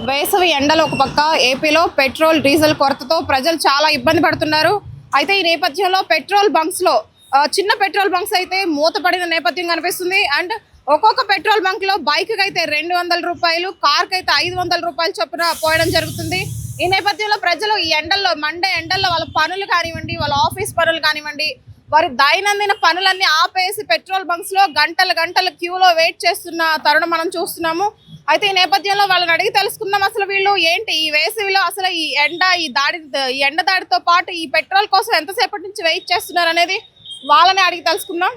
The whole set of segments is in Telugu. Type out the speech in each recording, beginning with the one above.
వేసవి ఎండలు ఒక పక్క ఏపీలో పెట్రోల్ డీజిల్ కొరతతో ప్రజలు చాలా ఇబ్బంది పడుతున్నారు. అయితే ఈ నేపథ్యంలో పెట్రోల్ బంక్స్ లో చిన్న పెట్రోల్ బంక్స్ అయితే మూతపడిన నేపథ్యం కనిపిస్తుంది. అండ్ ఒక్కొక్క పెట్రోల్ బంక్ లో బైక్ కి అయితే 200 రూపాయలు, కార్ కి అయితే 500 రూపాయలు చొప్పున పోయడం జరుగుతుంది. ఈ నేపథ్యంలో ప్రజలు ఈ ఎండల్లో మండే ఎండల్లో వాళ్ళ పనులు కానివ్వండి, వాళ్ళ ఆఫీస్ పనులు కానివ్వండి, వారి దైనందిన పనులన్నీ ఆపేసి పెట్రోల్ బంక్స్ లో గంటలు గంటలు క్యూలో వెయిట్ చేస్తున్న తరుణం మనం చూస్తున్నాము. అయితే ఈ నేపథ్యంలో వాళ్ళని అడిగి తెలుసుకుందాం, అసలు వీళ్ళు ఏంటి ఈ వేసవిలో అసలు ఈ ఎండ దాడితో పాటు ఈ పెట్రోల్ కోసం ఎంతసేపటి నుంచి వెయిట్ చేస్తున్నారు అనేది వాళ్ళని అడిగి తెలుసుకుందాం.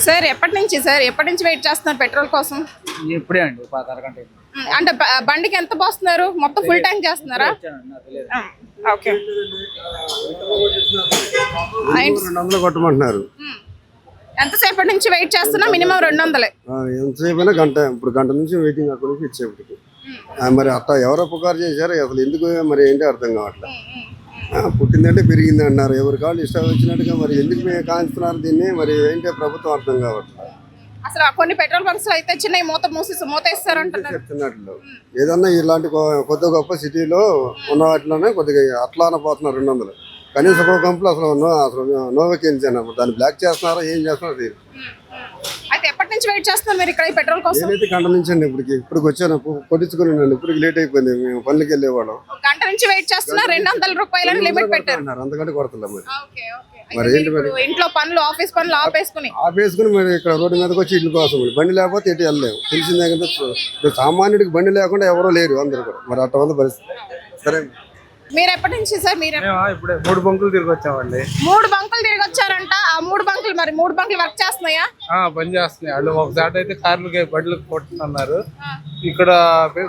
సార్ ఎప్పటి నుంచి వెయిట్ చేస్తున్నారు పెట్రోల్ కోసం? ఇప్పుడే అండి, అరగంట. అంటే బండికి ఎంత పోస్తున్నారు? మొత్తం ఫుల్ ట్యాంక్ చేస్తున్నారా? ఓకే. 200 కొట్టమంటున్నారు. ఎంతసేపటి నుంచి వెయిట్ చేస్తున్నా? మినిమం 200. ఎంతసేపు అయినా గంట. ఇప్పుడు గంట నుంచి వెయిటింగ్ అక్కడ నుంచి ఇచ్చేపటికి. మరి అట్లా ఎవరో పుకారు చేశారు, అసలు ఎందుకు మరి ఏంటి అర్థం కావట్లేదు. పుట్టిందంటే పెరిగింది అంటున్నారు, ఎవరి కాళ్ళు ఇష్టం వచ్చినట్టుగా. మరి ఎందుకు కాంచుతున్నారు దీన్ని, మరి ఏంటో ప్రభుత్వం అర్థం కావట్లేదు. అసలు కొన్ని పెట్రోల్ బంక్స్ అయితే చిన్న మూతేస్తారంటున్నారు. చెప్తున్నట్లు ఏదన్నా ఇలాంటి కొద్ది గొప్ప సిటీలో ఉన్న వాటిలోనే కొద్దిగా అట్లా పోతున్నారు 200. కనీసం ఒక కంపెనీ అసలు నో వేకెన్సీ అన్నప్పుడు దాన్ని బ్లాక్ చేస్తున్నారో ఏం చేస్తున్నారో తెలియదు. అయితే ఎప్పటి నుంచి వెయిట్ చేస్తున్నారు మీరు ఇక్కడ పెట్రోల్ కోసం? నేనైతే గంట నుంచి అండి. ఇప్పుడు వచ్చాను, కొట్టించుకుని ఇప్పుడు లేట్ అయిపోయింది. మేము పనులకి వెళ్ళేవాళ్ళం. గంట నుంచి వెయిట్ చేస్తున్నా. 200 రూపాయలని లిమిట్ పెట్టారు. అంతకంటే కొడతలే మరి. మరి ఏంటి మరి ఇంట్లో పనులు, ఆఫీస్ పనులు ఆపేసుకుని మరి ఇక్కడ రోడ్డు మీదకి వచ్చి ఇల్లు కోసం బండి లేకపోతే ఎటు వెళ్ళలేము. తెలిసిందే కదా, సామాన్యుడికి బండి లేకుండా ఎవరో లేరు అందరు కూడా. మరి అట్లా ఉంది పరిస్థితి. సరే, మీరు ఎప్పటి నుంచి సార్? ఇప్పుడే 3 బంకులు తిరిగి వచ్చామండి. 3 బంకులు తిరిగి వచ్చారంట. ఆ 3 బంకులు వర్క్ చేస్తున్నాయా? పని చేస్తున్నాయి. వాళ్ళు ఒకసారి అయితే కార్లకి బండ్లు కొట్టున్నారు. ఇక్కడ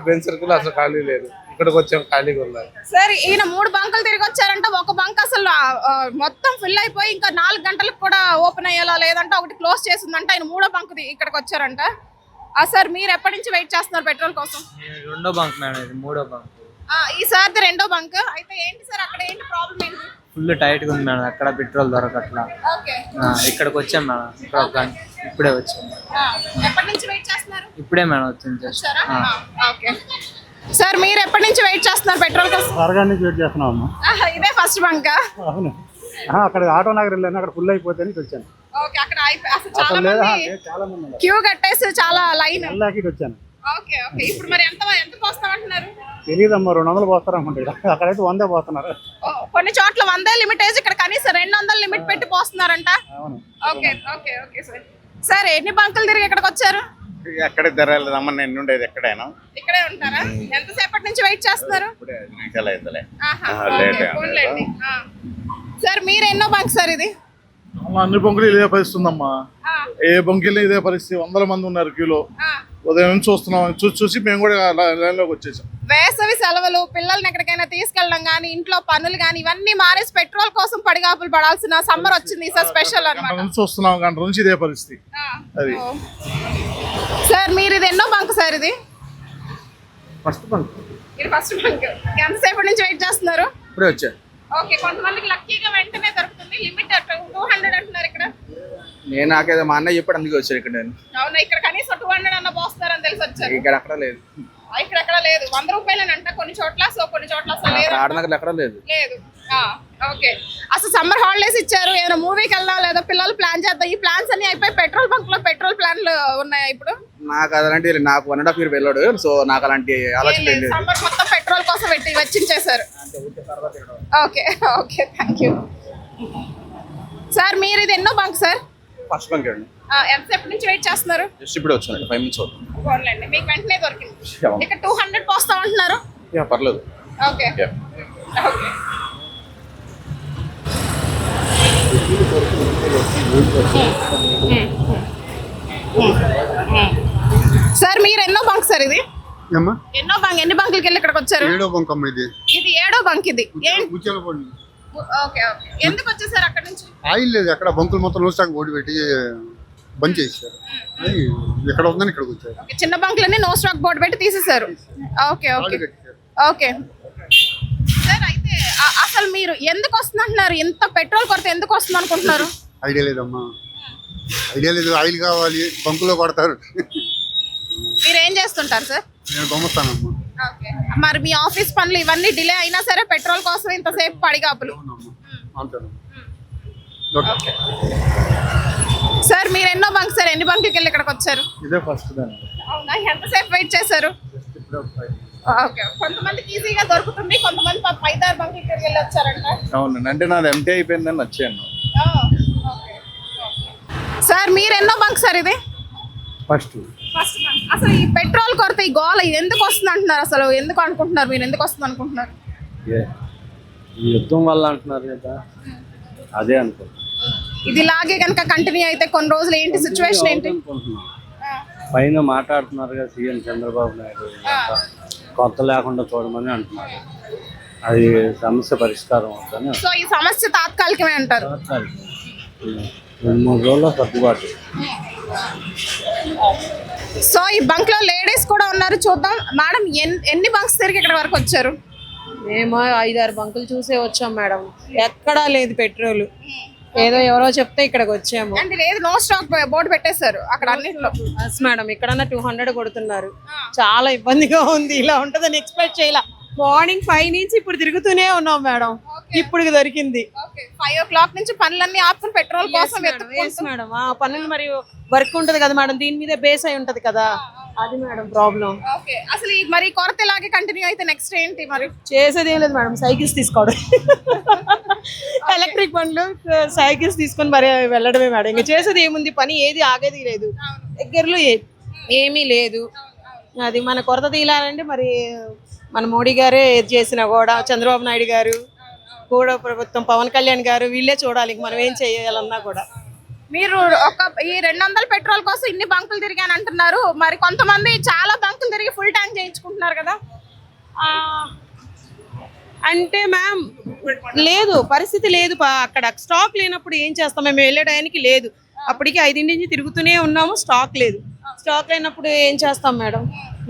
బెంచ్ సర్కిల్ అసలు ఖాళీ లేదు. ఇక్కడికి వచ్చాం, ఖాళీగా ఉన్నారు. సార్ ఈయన 3 బంకులు తిరిగి వచ్చారంట. ఒక బంక్ అసలు మొత్తం ఫిల్ అయిపోయి ఇంకా 4 గంటలకు కూడా ఓపెన్ అయ్యేలా లేదంట, ఒకటి క్లోజ్ చేసిందంట. ఆయన 3వ బంక్ ఇక్కడికి వచ్చారంట. సార్ మీరు ఎప్పటి నుంచి వెయిట్ చేస్తున్నారు పెట్రోల్ కోసం? 2వ బంక్ మేడం, ఇది 3వ బంక్. ఈసారి 2వ బంక్. అయితే ఏంటి సార్ అక్కడ ఏంటి ప్రాబ్లం ఏంటి? ఫుల్ టైట్ గా ఉంది మేడం, అక్కడ పెట్రోల్ దొరకట్లా. ఇక్కడికి వచ్చాం మేడం, ఇప్పుడే వచ్చాం. ఎప్పటి నుంచి వెయిట్ చేస్తున్నారు? ఇప్పుడే మేడం వచ్చింది. సార్ మీరు ఎప్పటి నుంచి వెయిట్ చేస్తున్నారు పెట్రోల్ కోసం? అరగంట నుంచి వెయిట్ చేస్తున్నాం. ఇదే ఫస్ట్ బంక్? అవును. అక్కడ ఆటో నగర్ వెళ్ళాను, అక్కడ ఫుల్ అయిపోతే వచ్చాను. ఓకే, అక్కడ అసలు చాలా మంది క్యూ కట్టేసి చాలా లైన్ వచ్చాను. Okay okay. ఇప్పుడు మరి ఎంత పోస్తామంటున్నారు? తెలియదమ్మా, 200 పోస్తారు అనుకుంటా. అక్కడైతే 100 పోస్తున్నారు. కొన్ని చోట్ల 100 లిమిటేజ్, ఇక్కడ కనీసం 200 లిమిట్ పెట్టి పోస్తున్నారంట. Okay okay okay sir. Sir ఎన్ని బంకులు తిరిగి ఇక్కడికి వచ్చారు? ఎక్కడ ధరలేదమ్మా, నేను ఉండేది ఎక్కడైనా ఇక్కడే ఉంటారా? ఎంతసేపటి నుంచి వెయిట్ చేస్తున్నారు? సార్ మీరు ఎన్నో బంక్ సార్ ఇది? అన్ని బంకులు ఇదే పరిస్థితి ఉందమ్మా. ఏ బంకులు ఇదే పరిస్థితి. 100 మంది ఉన్నారు క్యూలో. ఉదయం నుంచి చూస్తున్నాం. చూసి మేము కూడా లైన్ లోకి వచ్చేసాం. వేసవి సెలవులు, పిల్లల్ని ఎక్కడికైనా తీసుకెళ్ళడం గానీ, ఇంట్లో పనులు గానీ ఇవన్నీ మానేసి పెట్రోల్ కోసం పడిగాపులు పడాల్సిన సమ్మర్ వచ్చింది సార్. స్పెషల్ అన్నమాట. చూస్తున్నాం, గంట నుంచి ఇదే పరిస్థితి. అది సార్ మీరు ఇది ఎన్నో బంక్ సార్? ఇది ఫస్ట్ బంక్. ఇది ఫస్ట్ బంక్. ఎంతసేపటి నుంచి వెయిట్ చేస్తున్నారు? ఇప్పుడే వచ్చా. ఓకే, కొంతమందికి లక్కీగా వెంటనే దొరుకుతుంది. లిమిట్ 200 అంటున్నారు ఇక్కడ. నాకేదో మా అన్నయ్య చెప్పాడు, అందుకే వచ్చాను ఇక్కడ. నేను అవునా? ఇక్కడ కనీసం 200 అన్న పోస్తారని తెలిసి వచ్చారు. ఇక్కడ అక్కడ లేదు. ఇక్కడ ఎక్కడ లేదు. 100 రూపాయలేనంట కొన్ని చోట్ల. సో కొన్ని చోట్ల అసలు లేదు. ఎక్కడ లేదు. ఓకే. అసలు సమ్మర్ హాలిడేస్ ఇచ్చారు, ఏదైనా మూవీకి వెళ్దాం లేదా పిల్లలు ప్లాన్ చేద్దాం. ఈ ప్లాన్స్ అన్ని అయిపోయి పెట్రోల్ బంక్ లో పెట్రోల్ ప్లాన్లు ఉన్నాయా ఇప్పుడు? నాకు అలాంటి, నాకు 1.5 year వెళ్ళాడు. సో నాకు అలాంటి ఆలోచన లేదు. సమ్మర్ మొత్తం పెట్రోల్ కోసం వెచ్చించేశారు. Okay okay, thank you sir. మీరు ఇది ఎన్నో బంక్ సార్? ఫస్ట్ బంక్ అండి. ఎంతసేపటి నుంచి వెయిట్ చేస్తున్నారు? జస్ట్ ఇప్పుడే వచ్చాను, 5 minutes అవుతుంది. మీకు వెంటనే దొరికింది. ఇక్కడ 200 పోస్తామంటున్నారు. పర్లేదు. Okay okay. సార్ మీరు ఎన్నో బంక్ సార్ ఇది? ఎన్ని బంకులకి వెళ్ళి ఇక్కడికి వచ్చారు? 7వ బంక్ అమ్మ ఇది. ఇది 7వ బంక్. ఇది ముత్యాలపల్లి. Okay okay. ఎందుకు వచ్చేసారు అక్కడ నుంచి? ఆయిల్ లేదు అక్కడ. బంకులు మొత్తం నో స్టాక్ బోర్డు పెట్టి బంద్ చేశారు. ఎక్కడ ఉందని ఇక్కడికి వచ్చారు. చిన్న బంకులన్నీ నో స్టాక్ బోర్డు పెట్టి తీసేశారు. Okay okay okay sir. అయితే అసలు మీరు ఎందుకు వస్తున్నారు? ఇంత పెట్రోల్ కొరత ఎందుకు వస్తుంది అనుకుంటున్నారు? ఐడియా లేదమ్మా, ఐడియా లేదు. ఆయిల్ కావాలి, బంకులో పడతారు. మీరు ఏం చేస్తుంటారు సార్? నేను బొమ్మస్తానమ్మా. ఓకే. మరి మీ ఆఫీస్ పనులు ఇవన్నీ డిలే అయినా సరే పెట్రోల్ కోసం ఇంతసేపు పడిగాపులు. ఓకే. సార్ మీరు ఎన్నో బంక్ సార్, ఎన్ని బంకులకి వెళ్ళి ఇక్కడికి వచ్చారు? ఇదే ఫస్ట్ దాన్ని. అవునా, ఎంతసేపు వెయిట్ చేశారు? ఓకే. కొంతమందికి ఈజీగా దొరుకుతుంది, కొంతమంది 5-6 బంకులకి వెళ్ళి వచ్చారంట. అవునండి, అంటే నాది ఎంటీ అయిపోయిందని వచ్చాను. సార్ మీరు ఎన్నో బంక్ సార్ ఇది? First first bunk. అసలు ఈ పెట్రోల్ కొరత, ఈ గోల ఎందుకు వస్తుంది అంటున్నారు? అసలు ఎందుకు అనుకుంటున్నారు మీరు? ఎందుకు వస్తుంది అనుకుంటున్నారు? ఈ యుద్ధం వల్ల అంటున్నారు కదా, అదే అనుకుంటున్నాను. ఇది లాగే కనుక కంటిన్యూ అయితే కొన్ని రోజులు ఏంటి సిచ్యువేషన్ ఏంటి? పైన మాట్లాడుతున్నారు కదా సీఎం చంద్రబాబు నాయుడు, కొత్త లేకుండా చూడమని అంటున్నారు. అది సమస్య పరిష్కారం అవుతుంది. సో ఈ సమస్య తాత్కాలికమే అంటారు. 2-3 రోజుల్లో సర్దుబాటు. సో ఈ బంక్ లో లేడీస్ కూడా ఉన్నారు, చూద్దాం. మేడం ఎన్ని బంక్స్ తిరిగి ఇక్కడ వరకు వచ్చారు? మేము 5-6 బంకులు చూసే వచ్చాం మేడం. ఎక్కడా లేదు పెట్రోల్. ఏదో ఎవరో చెప్తే ఇక్కడికి వచ్చాము. అంటే లేదు, నో స్టాక్ బోర్డు పెట్టేశారు అక్కడ అన్నింటిలో. ఎస్ మేడం, ఇక్కడన్నా 200 కొడుతున్నారు. చాలా ఇబ్బందిగా ఉంది. ఇలా ఉంటుందని ఎక్స్పెక్ట్ చేయాల. మార్నింగ్ 5 నుంచి ఇప్పుడు తిరుగుతూనే ఉన్నాం మేడం. ఇప్పుడు దొరికింది. 5 o'clock నుంచి పనులన్నీ ఆపుకుని పెట్రోల్ కోసం ఎస్ మేడం, ఆ పనులు మరి వర్క్ ఉంటది కదా మేడం, దీని మీద బేస్ అయి ఉంటది కదా, అది మేడం ప్రాబ్లం. అసలు ఈ మరి కొరత ఇలాగే కంటిన్యూ అయితే నెక్స్ట్ ఏంటి మరి? చేసేది ఏం లేదు మేడం, సైకిల్స్ తీసుకోవడం. ఎలక్ట్రిక్ బండ్లు, సైకిల్స్ తీసుకొని మరి వెళ్ళడమే మేడం. ఇంకా చేసేది ఏముంది, పని ఏది ఆగేది లేదు. దగ్గరలో ఏమీ లేదు. అది మన కొరత తీయాలంటే మరి మన మోడీ గారే ఏది చేసినా కూడా, చంద్రబాబు నాయుడు గారు కూడా, ప్రభుత్వం పవన్ కళ్యాణ్ గారు, వీళ్ళే చూడాలి మనం ఏం చేయాలన్నా కూడా. మీరు ఈ 200 పెట్రోల్ కోసం ఇన్ని బంకులు తిరిగాను అంటున్నారు. మరి కొంతమంది చాలా బంకులు తిరిగి ఫుల్ ట్యాంక్ చేయించుకుంటున్నారు కదా. అంటే మ్యామ్ లేదు, పరిస్థితి లేదు. అక్కడ స్టాక్ లేనప్పుడు ఏం చేస్తాం? మేము వెళ్ళే టైంకి లేదు. అప్పటికి 5 నుంచి తిరుగుతూనే ఉన్నాము, స్టాక్ లేదు. స్టాక్ లేనప్పుడు ఏం చేస్తాం మేడం?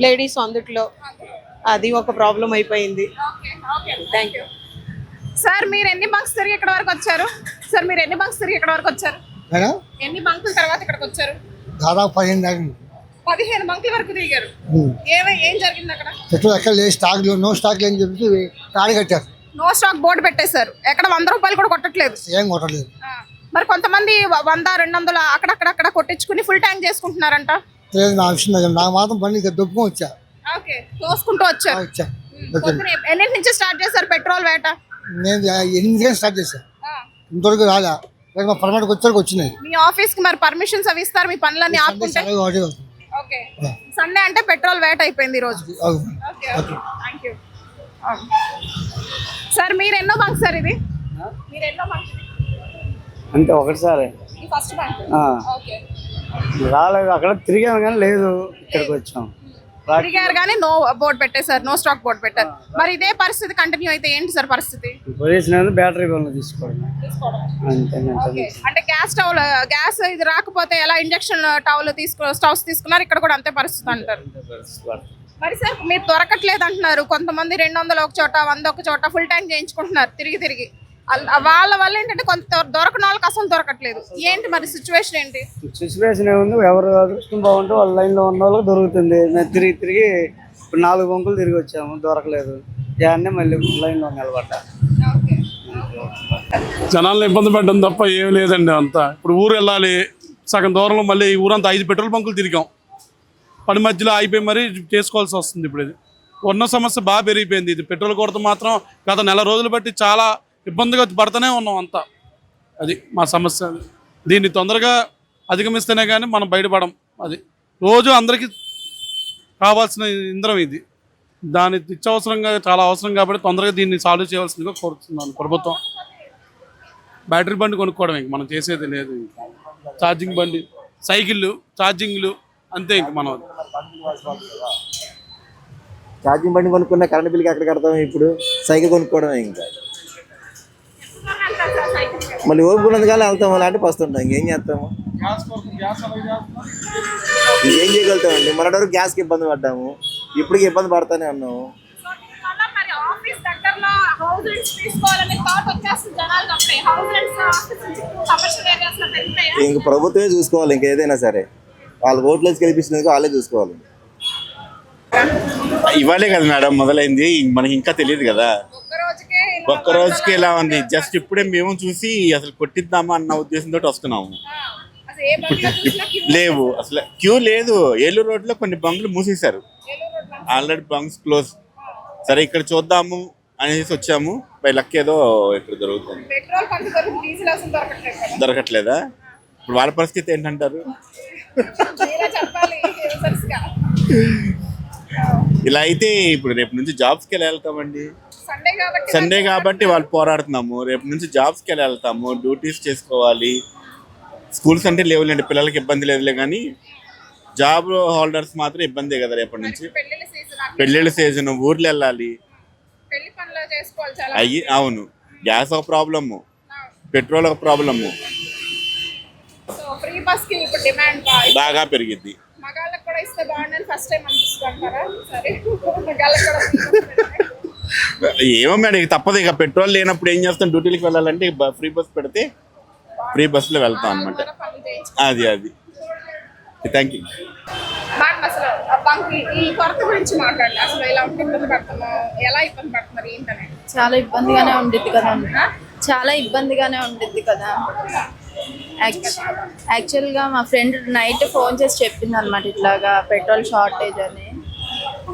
లేడీస్ అందుట్లో అది ఒక ప్రాబ్లం అయిపోయింది. Thank you sir. మీరు ఎన్ని బంక్స్ తిరిగి ఇక్కడ వరకు వచ్చారు? సార్ మీరు ఎన్ని బంక్స్ తిరిగి ఇక్కడ వరకు వచ్చారు? ఎన్ని బంకుల తర్వాత ఇక్కడికి వచ్చారు? దాదాపు 15 బంకుల వరకు తిరిగారు. ఏం జరిగింది అక్కడ? పెట్రోల్ ఎక్కడ లేదు, స్టాక్ లేదు, నో స్టాక్ లేని చెప్పి తాడి కట్టారు. నో స్టాక్ బోర్డు పెట్టేశారు. ఎక్కడ 100 రూపాయలు కూడా కొట్టట్లేదు. ఏం కొట్టలేదు. మరి కొంతమంది 100-200 అక్కడక్కడ కొట్టించుకుని ఫుల్ ట్యాంక్ చేసుకుంటున్నారంట. లేదు, నా విషయం నాకు మాత్రం బండి దొప్పుకొని వచ్చా. తోసుకుంటూ వచ్చారు. ఎన్నింటి నుంచి స్టార్ట్ చేశారు పెట్రోల్ వేట? నేను 8 స్టార్ట్ చేశాను, ఇంతవరకు రాలే. మా పర్మనెంట్ వచ్చేసరికి వచ్చినాయి. మీ ఆఫీస్ కి మరి పర్మిషన్స్ అవి ఇస్తారు మీ పనులన్నీ ఆపుకుంటే? సండే అంటే పెట్రోల్ వేట అయిపోయింది ఈ రోజు. సార్ మీరు ఎన్నో బంక్ సార్ ఇది? మీరు ఎన్నో బంక్? అంటే ఒకటిసారి ఫస్ట్ బంక్. రాలేదు, అక్కడ తిరిగాము కానీ లేదు, ఇక్కడికి వచ్చాం. తిరిగారు కానీ నో బోర్డు పెట్టేశారు, నో స్టాక్ బోర్డు పెట్టారు. మరి ఇదే పరిస్థితి కంటిన్యూ అయితే ఏంటి సార్ పరిస్థితి? బ్యాటరీ బండ్లు తీసుకోవడం. అంటే గ్యాస్ ఇది రాకపోతే ఎలా ఇంజక్షన్ స్టవ్స్ తీసుకున్నారు, ఇక్కడ కూడా అంతే పరిస్థితి అంటారు. మరి సార్ మీరు దొరకట్లేదు అంటున్నారు. కొంతమంది 200 ఒక చోట, 100 ఒక చోట ఫుల్ ట్యాంక్ చేయించుకుంటున్నారు తిరిగి. వాళ్ళ వల్ల ఏంటంటే కొంత దొరకని వాళ్ళకి అసలు దొరకట్లేదు. ఏంటి మరి సిచ్యువేషన్ ఏంటి? సిచ్యువేషన్ ఏముంది, ఎవరు అదృష్టం బాగుంటే వాళ్ళ లైన్లో ఉన్న వాళ్ళకి దొరుకుతుంది. మేము తిరిగి ఇప్పుడు 4 బంకులు తిరిగి వచ్చాము, దొరకలేదు. దాన్నే మళ్ళీ లైన్లో నిలబడ్డా. జనాలను ఇబ్బంది పెట్టడం తప్ప ఏం లేదండి. అంతా ఇప్పుడు ఊరు వెళ్ళాలి, సగం దూరంలో మళ్ళీ ఈ ఊరంతా 5 పెట్రోల్ బంకులు తిరిగాం. పని మధ్యలో అయిపోయి మరీ చేసుకోవాల్సి వస్తుంది. ఇప్పుడు ఇది ఉన్న సమస్య బాగా పెరిగిపోయింది. ఇది పెట్రోల్ కొరత మాత్రం గత నెల రోజులు బట్టి చాలా ఇబ్బందిగా పడుతూనే ఉన్నాం అంతా. అది మా సమస్య. దీన్ని తొందరగా అధిగమిస్తేనే కానీ మనం బయటపడం. అది రోజు అందరికీ కావాల్సిన ఇంధనం ఇది. దాని నిత్యవసరంగా చాలా అవసరం కాబట్టి తొందరగా దీన్ని సాల్వ్ చేయవలసిందిగా కోరుతున్నాను ప్రభుత్వం. బ్యాటరీ బండి కొనుక్కోవడం ఇంక మనం చేసేది లేదు. ఛార్జింగ్ బండి, సైకిళ్ళు, ఛార్జింగ్లు అంతే. ఇంక మనం ఛార్జింగ్ బండి కొనుక్కున్న కరెంట్ బిల్కి ఎక్కడ కడతాం? ఇప్పుడు సైకిల్ కొనుక్కోవడమే. ఇంకా మళ్ళీ ఓపుకున్నందుకల్లా వెళ్తాము, అలాంటి వస్తుంటాం. ఇంకేం చేస్తాము? ఇంకేం చేయగలుగుతామండి? మొన్నటి వరకు గ్యాస్కి ఇబ్బంది పడ్డాము, ఇప్పటికి ఇబ్బంది పడుతూనే ఉన్నాము. ఇంక ప్రభుత్వమే చూసుకోవాలి. ఇంకేదైనా సరే వాళ్ళ ఓట్లు వేసి గెలిపించినందుకు వాళ్ళే చూసుకోవాలి. ఇవాళే కదా మేడం మొదలైంది, మనకి ఇంకా తెలియదు కదా. ఒక్క రోజుకి ఇలా ఉంది. జస్ట్ ఇప్పుడే మేము చూసి అసలు కొట్టిద్దామా అన్న ఉద్దేశంతో వస్తున్నాము. లేవు అసలు, క్యూ లేదు. ఏలూరు రోడ్ లో కొన్ని బంకులు మూసేశారు ఆల్రెడీ, బంక్స్ క్లోజ్. సరే ఇక్కడ చూద్దాము అనేసి వచ్చాము. బై లక్ ఏదో ఇక్కడ దొరుకుతుంది. దొరకట్లేదా? ఇప్పుడు వాళ్ళ పరిస్థితి ఏంటంటారు? ఇలా అయితే ఇప్పుడు రేపు నుంచి జాబ్స్కి వెళ్ళి వెళ్తామండి. సండే కాబట్టి వాళ్ళు పోరాడుతున్నాము. రేపు నుంచి జాబ్స్కి వెళ్ళి వెళ్తాము, డ్యూటీస్ చేసుకోవాలి. స్కూల్స్ అంటే లేవులేండి, పిల్లలకి ఇబ్బంది లేదులే, కానీ జాబ్ హోల్డర్స్ మాత్రం ఇబ్బందే కదా రేపటి నుంచి. పెళ్ళిళ్ళ సీజన్, ఊర్లు వెళ్ళాలి. అయ్యి అవును, గ్యాస్ ఒక ప్రాబ్లము, పెట్రోల్ ఒక ప్రాబ్లము, బాగా పెరిగిద్ది. ఏమో మేడం, ఇక తప్పదు. ఇక పెట్రోల్ లేనప్పుడు ఏం చేస్తాం, డ్యూటీలకు వెళ్ళాలంటే ఫ్రీ బస్ పెడితే ఫ్రీ బస్సులో వెళ్తాం అనమాట. అది థ్యాంక్ యూ. చాలా ఇబ్బందిగానే ఉండిద్ది కదా, చాలా ఇబ్బందిగానే ఉండిద్ది కదా. యాక్చువల్గా మా ఫ్రెండ్ నైట్ ఫోన్ చేసి చెప్పింది అనమాట, ఇట్లాగా పెట్రోల్ షార్టేజ్ అని.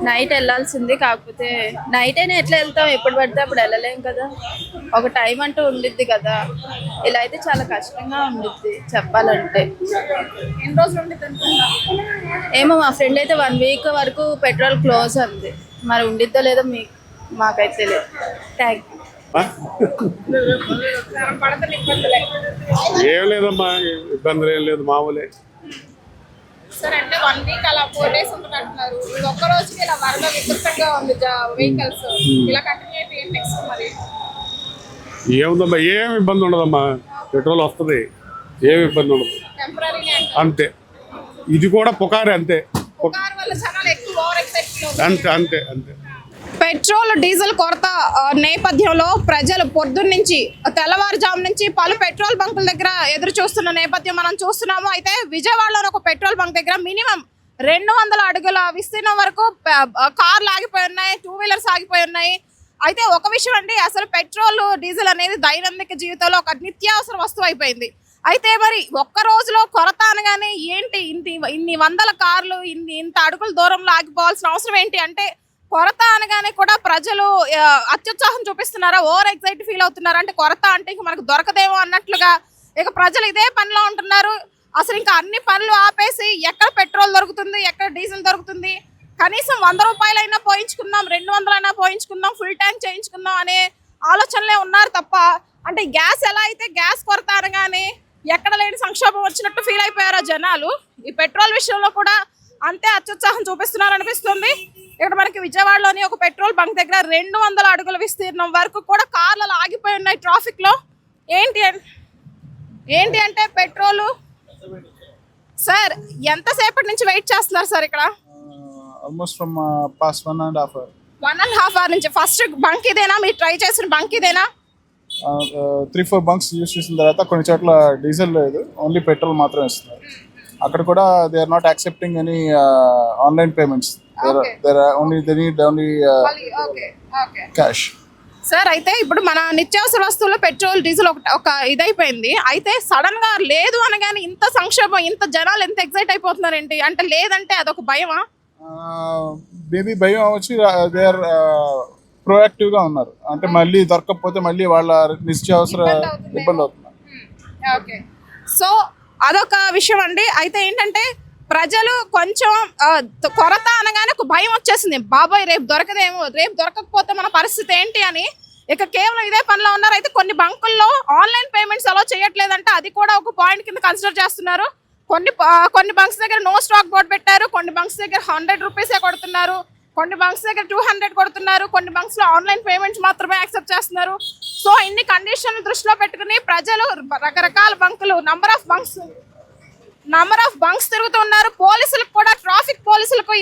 నైట్ వెళ్ళాల్సింది, కాకపోతే నైట్ అయినా ఎట్లా వెళ్తాం, ఎప్పుడు పడితే అప్పుడు వెళ్ళలేం కదా. ఒక టైం అంటూ ఉండిద్ది కదా. ఇలా అయితే చాలా కష్టంగా ఉండిద్ది చెప్పాలంటే. ఎన్ని రోజులు ఉండిద్ది? ఏమో మా ఫ్రెండ్ అయితే 1 వీక్ వరకు పెట్రోల్ క్లోజ్ అంది. మరి ఉండిద్దో లేదో మాకైతే తెలియదు. Thank you. ఏం లేదమ్మా, ఇబ్బందులు ఏం లేదు, మామూలే. సార్ అంటే 1 వీక్ అలా 4 days ఉంటున్నట్టున్నారు. ఇది ఒక్క రోజుకి ఇలా వరద విపరీతంగా ఉంది వెహికల్స్, ఇలా కంటిన్యూ అయితే నెక్స్ట్ మరి ఏముందమ్మా, ఏం ఇబ్బంది ఉండదమ్మా. పెట్రోల్ వస్తుంది, ఏం ఇబ్బంది ఉండదు. టెంపరీనే అంతే. ఇది కూడా పుకారే, అంతే. పుకారు వల్ల జనాలు ఎక్కువ ఓవర్ ఎక్సైట్. అంతే అంతే అంతే. పెట్రోల్ డీజిల్ కొరత నేపథ్యంలో ప్రజలు పొద్దున్నుంచి తెల్లవారుజాము నుంచి పలు పెట్రోల్ బంకుల దగ్గర ఎదురు చూస్తున్న నేపథ్యం మనం చూస్తున్నాము. అయితే విజయవాడలో ఒక పెట్రోల్ బంక్ దగ్గర మినిమం 200 అడుగుల విస్తీర్ణం వరకు కార్లు ఆగిపోయి ఉన్నాయి, 2 వీలర్స్ ఆగిపోయి ఉన్నాయి. అయితే ఒక విషయం అండి, అసలు పెట్రోల్ డీజిల్ అనేది దైనందిక జీవితంలో ఒక నిత్యావసర వస్తువు అయిపోయింది. అయితే మరి ఒక్క రోజులో కొరత అనగానే ఏంటి ఇన్ని వందల కార్లు ఇంత అడుగుల దూరంలో ఆగిపోవాల్సిన అవసరం ఏంటి అంటే, కొరత అనగానే కూడా ప్రజలు అత్యుత్సాహం చూపిస్తున్నారా, ఓవర్ ఎగ్జైట్ ఫీల్ అవుతున్నారా అంటే, కొరత అంటే ఇంక మనకు దొరకదేమో అన్నట్లుగా ఇక ప్రజలు ఇదే పనిలో ఉంటున్నారు. అసలు ఇంకా అన్ని పనులు ఆపేసి ఎక్కడ పెట్రోల్ దొరుకుతుంది, ఎక్కడ డీజిల్ దొరుకుతుంది, కనీసం 100 రూపాయలైనా పోయించుకుందాం, 200 అయినా పోయించుకుందాం, ఫుల్ ట్యాంక్ చేయించుకుందాం అనే ఆలోచనలే ఉన్నారు తప్ప, అంటే గ్యాస్ ఎలా అయితే గ్యాస్ కొరత అనగానే ఎక్కడ లేని సంక్షోభం వచ్చినట్టు ఫీల్ అయిపోయారో జనాలు, ఈ పెట్రోల్ విషయంలో కూడా అంతే అత్యుత్సాహం చూపిస్తున్నారు అనిపిస్తుంది. ఇక్కడ మనకి విజయవాడలోని ఒక పెట్రోల్ బంక్ దగ్గర 200 అడుగుల విస్తీర్ణం వరకు కూడా కార్లు ఆగిపోయి ఉన్నాయి ట్రాఫిక్ లో. ఏంటి అంటే పెట్రోల్. సార్ ఎంతసేపటి నుంచి వెయిట్ చేస్తున్నారు సార్ ఇక్కడ? Almost from past 1.5 hour. 1.5 hour నుంచి. ఫస్ట్ బంక్ ఇదేనా, మీరు ట్రై చేసిన బంక్ ఇదేనా? 3-4 బంక్స్ యూస్ చేసిన తర్వాత కొన్ని చోట్ల డీజిల్ లేదు, ఓన్లీ పెట్రోల్ మాత్రమే ఇస్తున్నారు. అక్కడ కూడా they are not accepting any online payments. They need only cash. Sir అయితే ఇప్పుడు మన నిత్యావసర వస్తువుల్లో పెట్రోల్ డీజిల్ ఒక ఇదైపోయింది. అయితే సడన్ గా లేదు అనగానే ఇంత సంక్షోభం, ఇంత జనాలు ఎంత ఎగ్జైట్ అయిపోతున్నారు ఏంటి అంటే, లేదంటే అదొక భయమా? మేబీ భయం అవ్వచ్చు. దే ఆర్ ప్రోయాక్టివ్ గా ఉన్నారు, అంటే మళ్ళీ దొరకకపోతే మళ్ళీ వాళ్ళ నిత్యావసర ఇబ్బంది అవుతుంది. ఓకే, సో అదొక విషయం అండి. అయితే ఏంటంటే ప్రజలు కొంచెం కొరత అనగానే ఒక భయం వచ్చేసింది, బాబాయ్ రేపు దొరకదేమో, రేపు దొరకకపోతే మన పరిస్థితి ఏంటి అని ఇక కేవలం ఇదే పనిలో ఉన్నారు. అయితే కొన్ని బంకుల్లో ఆన్లైన్ పేమెంట్స్ అలా చేయట్లేదంటే అది కూడా ఒక పాయింట్ కింద కన్సిడర్ చేస్తున్నారు. కొన్ని బంక్స్ దగ్గర నో స్టాక్ బోర్డు పెట్టారు, కొన్ని బంక్స్ దగ్గర 100 రూపీసే కొడుతున్నారు, కొన్ని బంక్స్ దగ్గర 200 కొడుతున్నారు, కొన్ని బంక్స్ లో ఆన్లైన్ పేమెంట్స్ మాత్రమే యాక్సెప్ట్ చేస్తున్నారు. సో ఇన్ని కండిషన్లు దృష్టిలో పెట్టుకుని ప్రజలు రకరకాల బంకులు నంబర్ ఆఫ్ బంక్స్ తిరుగుతున్నారు. పోలీసులకు కూడా, ట్రాఫిక్ పోలీసులకు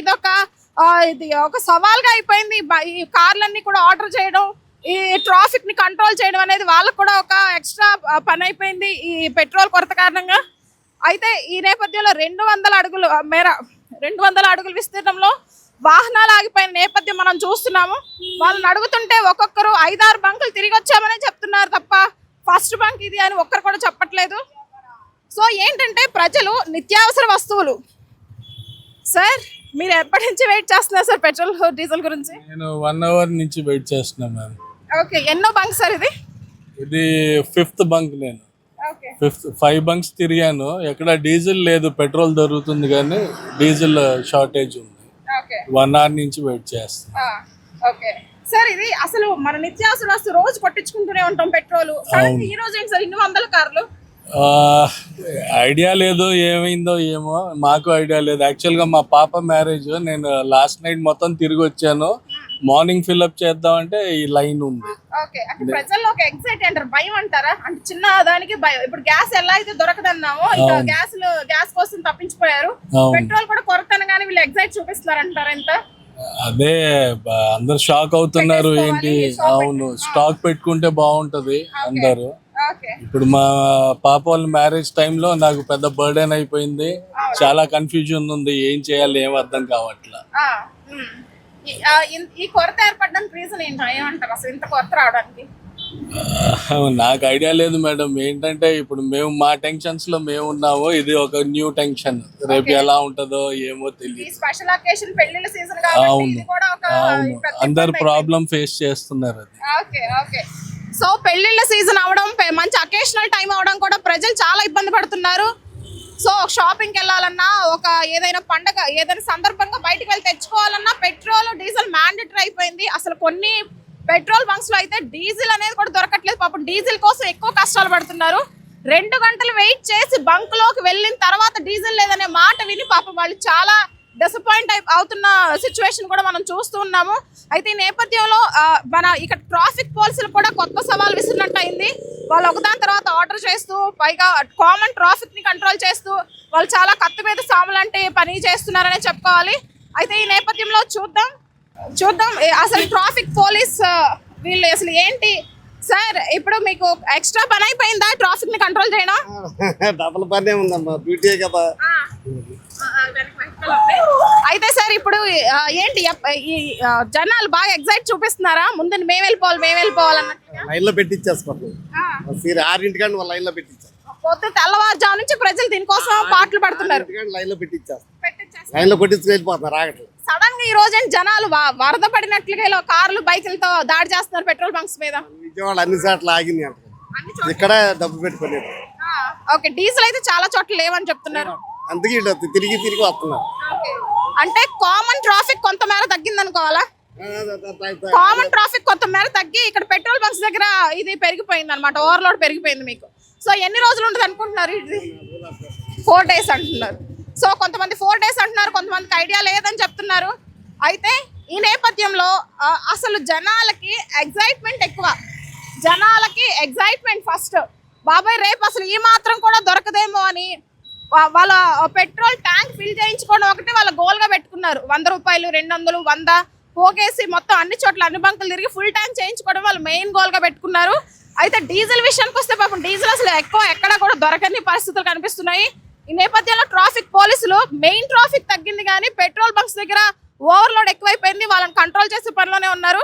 ఇది ఒక సవాల్గా అయిపోయింది. ఈ కార్లన్నీ కూడా ఆర్డర్ చేయడం, ఈ ట్రాఫిక్ ని కంట్రోల్ చేయడం అనేది వాళ్ళకు కూడా ఒక ఎక్స్ట్రా పని అయిపోయింది ఈ పెట్రోల్ కొరత కారణంగా. అయితే ఈ నేపథ్యంలో 200 అడుగుల విస్తీర్ణంలో వాహనాలు ఆగిపోయిన నేపథ్యం మనం చూస్తున్నాము. వాళ్ళని అడుగుతుంటే ఒక్కొక్కరు 5-6 బంకులు తిరిగి వచ్చామని చెప్తున్నారు తప్ప ఫస్ట్ బంక్ ఇది అని ఒక్కరు కూడా చెప్పట్లేదు. సో ఏంటంటే ప్రజలు నిత్యావసర వస్తువులు. సార్ మీరు ఎప్పటి నుంచి వెయిట్ చేస్తున్నారు సార్ పెట్రోల్ డీజిల్ గురించి? నేను 1 అవర్ నుంచి వెయిట్ చేస్తున్నాను మ్యామ్. ఓకే, ఎన్నో బంక్ సార్ ఇది? ఇది 5th బంక్. నేను 5 బంక్స్ తిరిగాను. ఎక్కడ డీజిల్ లేదు, పెట్రోల్ దొరుకుతుంది కానీ డీజిల్ షార్టేజ్ ఉంది. 1 అవర్ నుంచి వెయిట్ చేస్తాను. ఓకే సార్, ఇది అసలు మన నిత్యావసర వస్తువు రోజు కొట్టించుకుంటూనే ఉంటాం పెట్రోల్. ఈ రోజు ఏంటి సార్ ఇన్ని 100 కార్లు? ఐడియా లేదు, ఏమైందో ఏమో మాకు ఐడియా లేదు. యాక్చువల్గా మా పాప మ్యారేజ్, నేను లాస్ట్ నైట్ మొత్తం తిరిగి వచ్చాను. మార్నింగ్ ఫిల్అప్ చేద్దామంటే ఈ లైన్ ఉంది. ఓకే, అంటే ప్రజల్లో ఒక ఎగ్జైట్ అంటారు, భయం అంటారా? అంటే చిన్న దానికి భయం. ఇప్పుడు గ్యాస్ ఎలా అయితే దొరకదన్నామో ఇంకా గ్యాస్ కోసం తప్పించిపోయారు. పెట్రోల్ కూడా కొరత అనగానే వీళ్ళు ఎగ్జైట్ చూపిస్తున్నారు అంటారు. ఎంత అదే అందరు షాక్ అవుతున్నారు. ఏంటి, అవును స్టాక్ పెట్టుకుంటే బాగుంటది అందరు. ఇప్పుడు మా పాప వాళ్ళ మ్యారేజ్ టైంలో నాకు పెద్ద బర్డెన్ అయిపోయింది. చాలా కన్ఫ్యూజన్ ఉంది, ఏం చేయాలి ఏం అర్థం కావట్లా. ఈ కొరత ఏర్పడడానికి రీజన్ ఏంటో ఏమంటారు అసలు ఇంత కొరత రావడానికి? నాకు ఐడియా లేదు మేడం. ఏంటంటే ఇప్పుడు మేము మా టెన్షన్స్ లో మేము ఉన్నాము, ఇది ఒక న్యూ టెన్షన్. రేపు ఎలా ఉంటుందో ఏమో తెలియదు. స్పెషల్ అకేషన్ పెళ్లిళ్ళ సీజన్ కాబట్టి ఇది కూడా ఒక అందరు ప్రాబ్లం ఫేస్ చేస్తున్నారు. ఓకే ఓకే, సో పెళ్లిళ్ళ సీజన్ అవడం, మంచి అకేషనల్ టైం అవడం కూడా ప్రజలు చాలా ఇబ్బంది పడుతున్నారు. సో షాపింగ్కి వెళ్ళాలన్నా, ఒక ఏదైనా పండగ ఏదైనా సందర్భంగా బయటకు వెళ్ళి తెచ్చుకోవాలన్నా పెట్రోల్ డీజిల్ మ్యాండేటరీ అయిపోయింది. అసలు కొన్ని పెట్రోల్ బంక్స్ లో అయితే డీజిల్ అనేది కూడా దొరకట్లేదు. పాపం డీజిల్ కోసం ఎక్కువ కష్టాలు పడుతున్నారు. 2 గంటలు వెయిట్ చేసి బంక్ లోకి వెళ్ళిన తర్వాత డీజిల్ లేదనే మాట విని పాపం వాళ్ళు చాలా డిసప్పాయింట్ అవుతున్న సిచ్యువేషన్ కూడా మనం చూస్తూ ఉన్నాము. అయితే ఈ నేపథ్యంలో మన ఇక్కడ ట్రాఫిక్ పోలీసులు కూడా కొత్త సవాల్ విసిరినట్టు అయింది. వాళ్ళు ఒకదాని తర్వాత ఆర్డర్ చేస్తూ, పైగా కామన్ ట్రాఫిక్ ని కంట్రోల్ చేస్తూ వాళ్ళు చాలా కత్తి మీద సాములంటే పని చేస్తున్నారనే చెప్పుకోవాలి. అయితే ఈ నేపథ్యంలో చూద్దాం అసలు ట్రాఫిక్ పోలీస్ వీళ్ళు అసలు ఏంటి. సార్ ఇప్పుడు మీకు ఎక్స్ట్రా పని అయిపోయిందా ట్రాఫిక్ ని కంట్రోల్ చేయడం? డబుల్ పనే ఉందమ్మా, డ్యూటీ కదా. అయితే సార్ ఇప్పుడు ఏంటి ఈ జనాలు బాగా ఎగ్జైట్ చూపిస్తున్నారా? ముందు మేము వెళ్ళిపోవాలన్నట్టుగా లైన్ లో పెట్టించేసుకోండి. 6 వాళ్ళ లైన్ లో పెట్టించారు. పొద్దు తెల్లవారుజాము నుంచి ప్రజలు దీనికోసం పాటలు పడుతున్నారు. లైన్ లో పెట్టించారు, లైన్ లో పెట్టించుకు వెళ్ళిపోతున్నారు, ఆగట్లేదు. సడన్ గా ఈ రోజు జనాలు వరద పడినట్లుగా ఇలా కార్లు బైకులతో దాడి చేస్తున్నారు పెట్రోల్ బంక్స్ మీద. విజయవాడ అన్ని చోట్ల ఆగింది అంట, ఇక్కడ డబ్బు పెట్టుకునేది. ఓకే, డీజిల్ అయితే చాలా చోట్ల లేవని చెప్తున్నారు. అందుకే తిరిగి వస్తున్నారు. అంటే కామన్ ట్రాఫిక్ కొంతమేర తగ్గింది అనుకోవాలా? కామన్ ట్రాఫిక్ కొంతమేర తగ్గి ఇక్కడ పెట్రోల్ బంక్స్ దగ్గర ఇది పెరిగిపోయింది అనమాట, ఓవర్లోడ్ పెరిగిపోయింది మీకు. సో ఎన్ని రోజులు ఉంటుంది అనుకుంటున్నారు? ఇది 4 days అంటున్నారు. సో కొంతమంది 4 days అంటున్నారు, కొంతమందికి ఐడియా లేదని చెప్తున్నారు. అయితే ఈ నేపథ్యంలో అసలు జనాలకి ఎగ్జైట్మెంట్ ఎక్కువ. జనాలకి ఎగ్జైట్మెంట్ ఫస్ట్, బాబాయ్ రేపు అసలు ఈ మాత్రం కూడా దొరకదేమో అని వాళ్ళ పెట్రోల్ ట్యాంక్ ఫిల్ చేయించుకోవడం ఒకటి వాళ్ళ గోల్గా పెట్టుకున్నారు. 100 రూపాయలు, 200, 100 పోగేసి మొత్తం అన్ని చోట్ల అన్ని బంకులు తిరిగి ఫుల్ ట్యాంక్ చేయించుకోవడం వాళ్ళు మెయిన్ గోల్గా పెట్టుకున్నారు. అయితే డీజిల్ విషయానికి వస్తే పాపం డీజిల్ అసలు ఎక్కడ కూడా దొరకని పరిస్థితులు కనిపిస్తున్నాయి. ఈ నేపథ్యంలో ట్రాఫిక్ పోలీసులు మెయిన్ ట్రాఫిక్ తగ్గింది కానీ పెట్రోల్ బంక్స్ దగ్గర ఓవర్లోడ్ ఎక్కువైపోయింది, వాళ్ళని కంట్రోల్ చేసే పనిలోనే ఉన్నారు.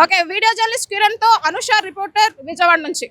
ఓకే, వీడియో జర్నలిస్ట్ కిరణ్తో అనుష, రిపోర్టర్, విజయవాడ నుంచి.